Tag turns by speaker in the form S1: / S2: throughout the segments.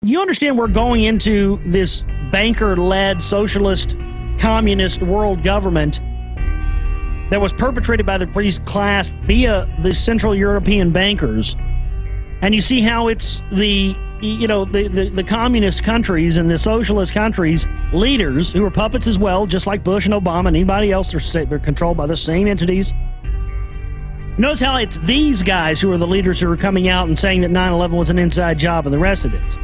S1: You understand we're going into this banker-led socialist communist world government that was perpetrated by the priest class via the Central European bankers. And you see how it's the communist countries and the socialist countries leaders who are puppets as well, just like Bush and Obama and anybody else. They're controlled by the same entities. Notice how it's these guys who are the leaders who are coming out and saying that 9/11 was an inside job and the rest of this.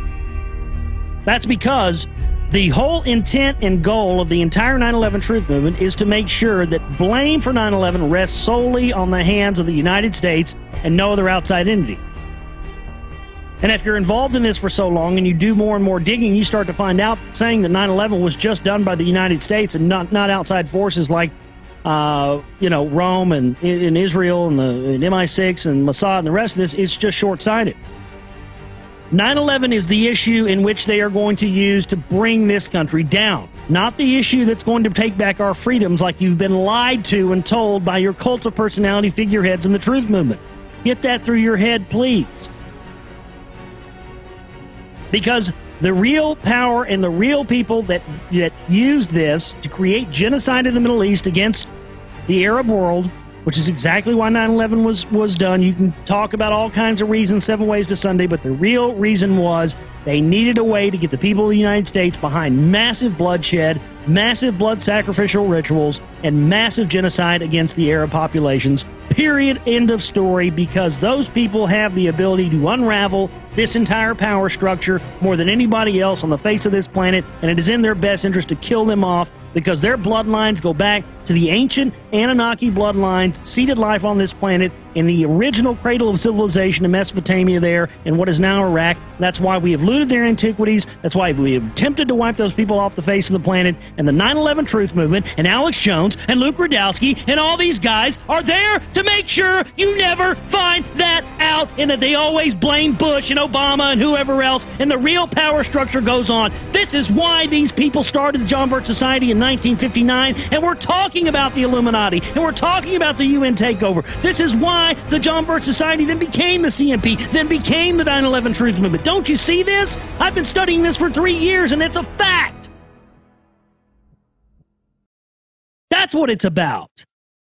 S1: That's because the whole intent and goal of the entire 9/11 truth movement is to make sure that blame for 9/11 rests solely on the hands of the United States and no other outside entity. And if you're involved in this for so long and you do more and more digging, you start to find out saying that 9/11 was just done by the United States and not outside forces like Rome and in Israel and MI6 and Mossad and the rest of this. It's just short-sighted. 9/11 is the issue in which they are going to use to bring this country down, not the issue that's going to take back our freedoms like you've been lied to and told by your cult of personality figureheads in the truth movement. Get that through your head, please. Because the real power and the real people that used this to create genocide in the Middle East against the Arab world, which is exactly why 9/11 was done. You can talk about all kinds of reasons, 7 ways to Sunday, but the real reason was they needed a way to get the people of the United States behind massive bloodshed, massive blood sacrificial rituals, and massive genocide against the Arab populations. Period. End of story. Because those people have the ability to unravel this entire power structure more than anybody else on the face of this planet, and it is in their best interest to kill them off because their bloodlines go back to the ancient Anunnaki bloodlines, seeded life on this planet in the original cradle of civilization in Mesopotamia there in what is now Iraq. That's why we have looted their antiquities. That's why we have attempted to wipe those people off the face of the planet. And the 9/11 Truth Movement and Alex Jones and Luke Rudkowski and all these guys are there to make sure you never find that out, and that they always blame Bush and Obama and whoever else, and the real power structure goes on. This is why these people started the John Birch Society in 1959, and we're talking about the Illuminati, and we're talking about the UN takeover. This is why the John Birch Society then became the CMP, then became the 9/11 Truth Movement. Don't you see this? I've been studying this for 3 years, and it's a fact. That's what it's about.